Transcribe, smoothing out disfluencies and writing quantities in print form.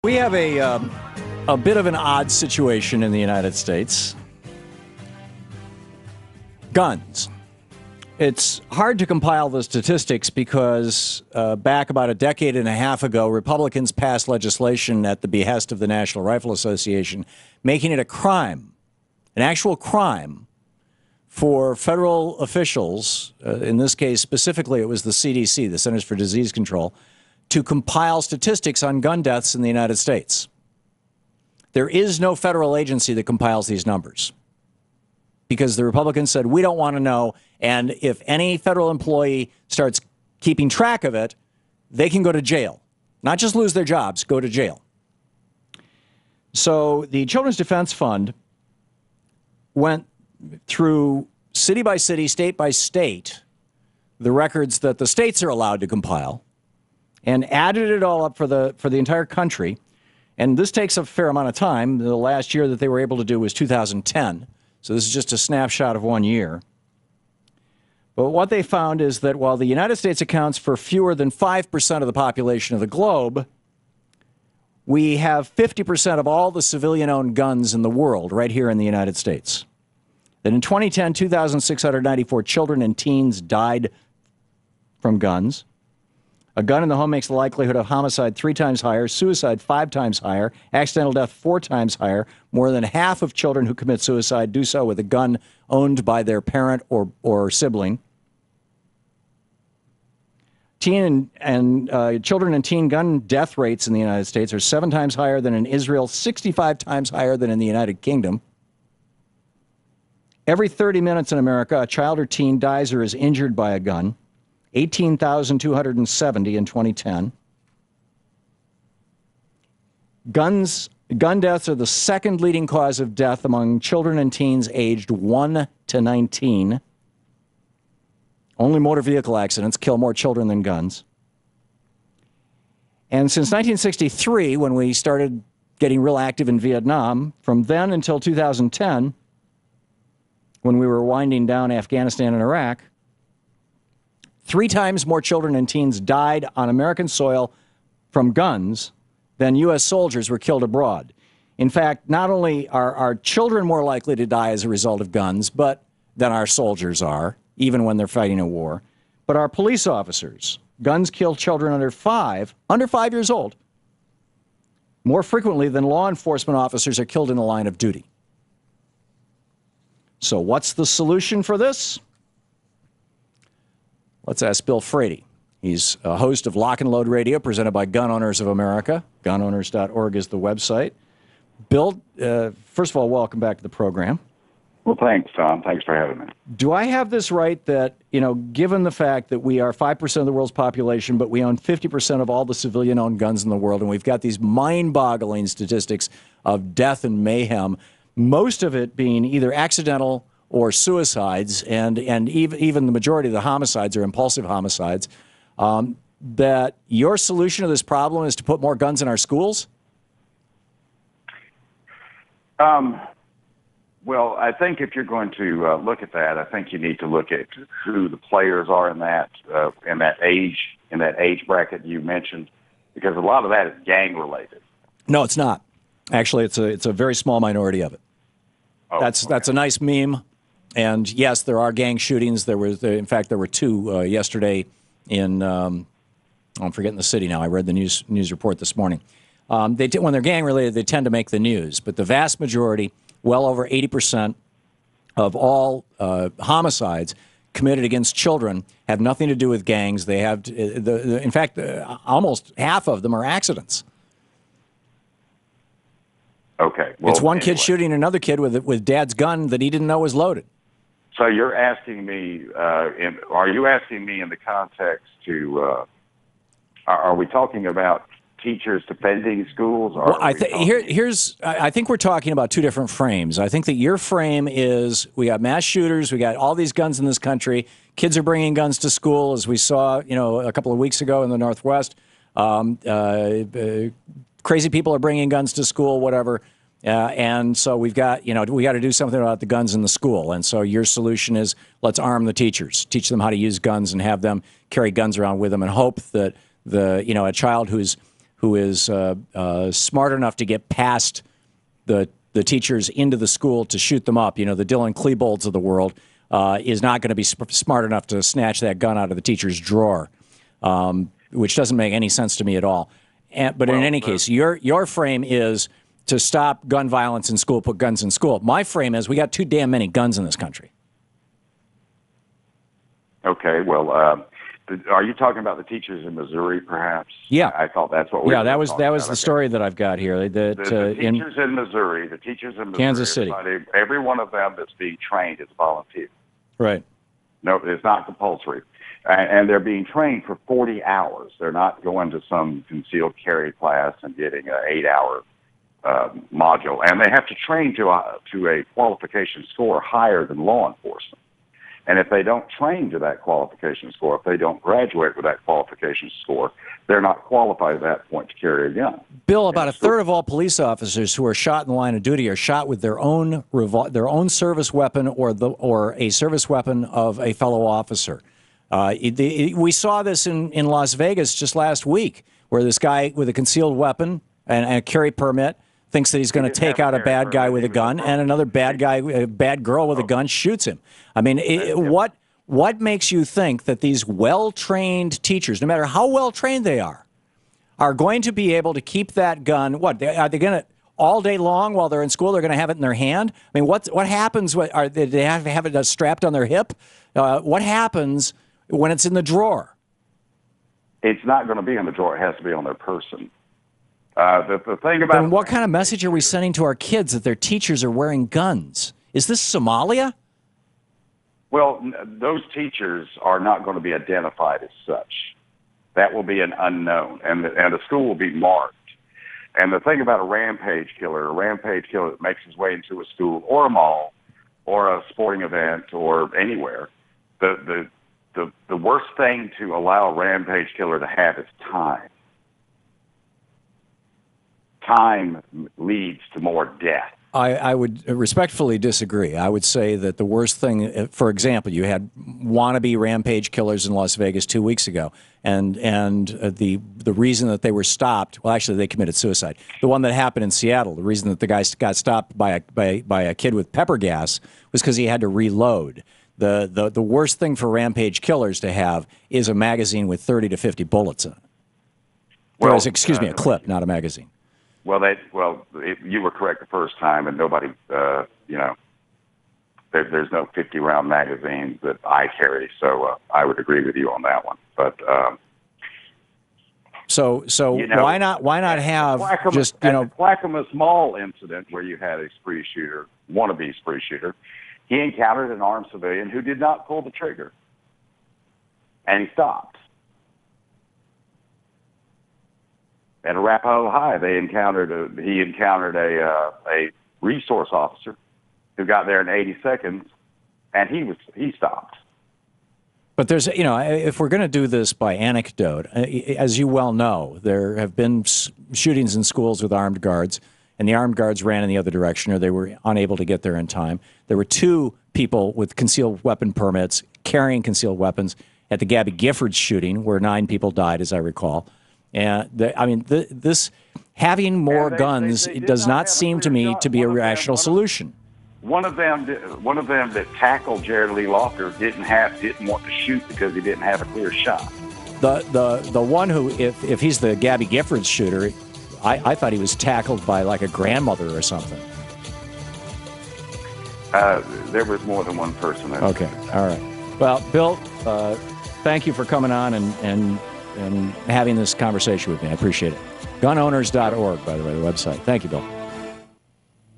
We have a bit of an odd situation in the United States. Guns. It's hard to compile the statistics because back about a decade and a half ago, Republicans passed legislation at the behest of the National Rifle Association, making it a crime, an actual crime, for federal officials, in this case specifically it was the CDC, the Centers for Disease Control, to compile statistics on gun deaths in the United States. There is no federal agency that compiles these numbers because the Republicans said, we don't want to know, and if any federal employee starts keeping track of it, they can go to jail. Not just lose their jobs, go to jail. So the Children's Defense Fund went through city by city, state by state, the records that the states are allowed to compile, and added it all up for the entire country. And this takes a fair amount of time. The last year that they were able to do was 2010. So this is just a snapshot of 1 year. But what they found is that while the United States accounts for fewer than 5% of the population of the globe, we have 50% of all the civilian-owned guns in the world right here in the United States. That in 2010, 2,694 children and teens died from guns. A gun in the home makes the likelihood of homicide 3 times higher, suicide 5 times higher, accidental death 4 times higher. More than half of children who commit suicide do so with a gun owned by their parent or sibling. Children and teen gun death rates in the United States are 7 times higher than in Israel, 65 times higher than in the United Kingdom. Every 30 minutes in America, a child or teen dies or is injured by a gun. 18,270 in 2010. Gun deaths are the second leading cause of death among children and teens aged 1 to 19. Only motor vehicle accidents kill more children than guns. And since 1963, when we started getting real active in Vietnam, from then until 2010, when we were winding down Afghanistan and Iraq, 3 times more children and teens died on American soil from guns than U.S. soldiers were killed abroad. In fact, not only are our children more likely to die as a result of guns, but than our soldiers are, even when they're fighting a war, but our police officers, guns kill children under 5 years old, more frequently than law enforcement officers are killed in the line of duty. So what's the solution for this? Let's ask Bill Frady. He's a host of Lock and Load Radio, presented by Gun Owners of America. Gunowners.org is the website. Bill, first of all, welcome back to the program. Well, thanks, Tom. Thanks for having me. Do I have this right that, given the fact that we are 5% of the world's population, but we own 50% of all the civilian-owned guns in the world, and we've got these mind-boggling statistics of death and mayhem, most of it being either accidental or suicides, and even the majority of the homicides are impulsive homicides, that your solution to this problem is to put more guns in our schools? Well, I think if you're going to look at that, I think you need to look at who the players are in that age bracket you mentioned, because a lot of that is gang related. No, it's not. Actually, it's a very small minority of it. Oh, that's a nice meme. And yes, there are gang shootings. In fact, there were 2 yesterday in, I'm forgetting the city now. I read the news report this morning. When they're gang related, they tend to make the news. But the vast majority, well over 80% of all homicides committed against children have nothing to do with gangs. They have, in fact, almost half of them are accidents. Okay. Well, it's one kid shooting another kid with dad's gun that he didn't know was loaded. So you're asking me, are you asking me in the context to, are we talking about teachers defending schools? Or well, I think we're talking about 2 different frames. I think that your frame is we got mass shooters, we got all these guns in this country, kids are bringing guns to school, as we saw, a couple of weeks ago in the Northwest. Crazy people are bringing guns to school, whatever. And so we got to do something about the guns in the school. And so your solution is let's arm the teachers, teach them how to use guns and have them carry guns around with them, and hope that a child who's who is smart enough to get past the teachers into the school to shoot them up, the Dylan Klebold's of the world, is not going to be smart enough to snatch that gun out of the teacher's drawer, which doesn't make any sense to me at all. But in any case, your frame is to stop gun violence in school, put guns in school. My frame is we got too damn many guns in this country. Okay, well, are you talking about the teachers in Missouri, perhaps? Yeah, I thought that's what we were that was about. the story that I've got here. The teachers in Missouri, Kansas City, every one of them that's being trained is volunteer. Right. No, it's not compulsory. And they're being trained for 40 hours. They're not going to some concealed carry class and getting an 8-hour module. And they have to train to a qualification score higher than law enforcement. And if they don't train to that qualification score, if they don't graduate with that qualification score, they're not qualified at that point to carry a gun. Bill, about a third of all police officers who are shot in the line of duty are shot with their own service weapon or a service weapon of a fellow officer. We saw this in Las Vegas just last week, where this guy with a concealed weapon and a carry permit thinks that he's going to take out a bad guy with a gun, and another bad girl with a gun shoots him. I mean, what makes you think that these well-trained teachers, no matter how well-trained they are going to be able to keep that gun? What are they going to all day long while they're in school? They're going to have it in their hand. I mean, what happens? Do they have to have it strapped on their hip? What happens when it's in the drawer? It's not going to be in the drawer. It has to be on their person. The thing about then what kind of message are we sending to our kids that their teachers are wearing guns? Is this Somalia? Well, those teachers are not going to be identified as such. That will be an unknown, and the school will be marked. And the thing about a rampage killer that makes his way into a school or a mall or a sporting event or anywhere, the worst thing to allow a rampage killer to have is time. Time leads to more death. I would respectfully disagree. I would say that the worst thing, for example, you had wannabe rampage killers in Las Vegas 2 weeks ago, and the reason that they were stopped, well, actually they committed suicide. The one that happened in Seattle, the reason that the guy got stopped by a kid with pepper gas was because he had to reload. The worst thing for rampage killers to have is a magazine with 30 to 50 bullets in it. Well, excuse me, a clip, not a magazine. You were correct the first time, and nobody, there's no 50-round magazines that I carry, so I would agree with you on that one. But why not have the Clackamas Mall incident where you had a wannabe spree shooter? He encountered an armed civilian who did not pull the trigger, and he stopped. At Arapahoe High, he encountered a resource officer who got there in 80 seconds, and he stopped. But there's, if we're going to do this by anecdote, as you well know, there have been shootings in schools with armed guards, and the armed guards ran in the other direction, or they were unable to get there in time. There were 2 people with concealed weapon permits carrying concealed weapons at the Gabby Giffords shooting, where 9 people died, as I recall. And this having more guns does not seem to me to be a rational solution. One of them that tackled Jared Lee Locker didn't want to shoot because he didn't have a clear shot. The one who, if he's the Gabby Giffords shooter, I thought he was tackled by like a grandmother or something. There was more than one person. Okay, all right. Well, Bill, thank you for coming on and having this conversation with me. I appreciate it. Gunowners.org, by the way, the website. Thank you, Bill.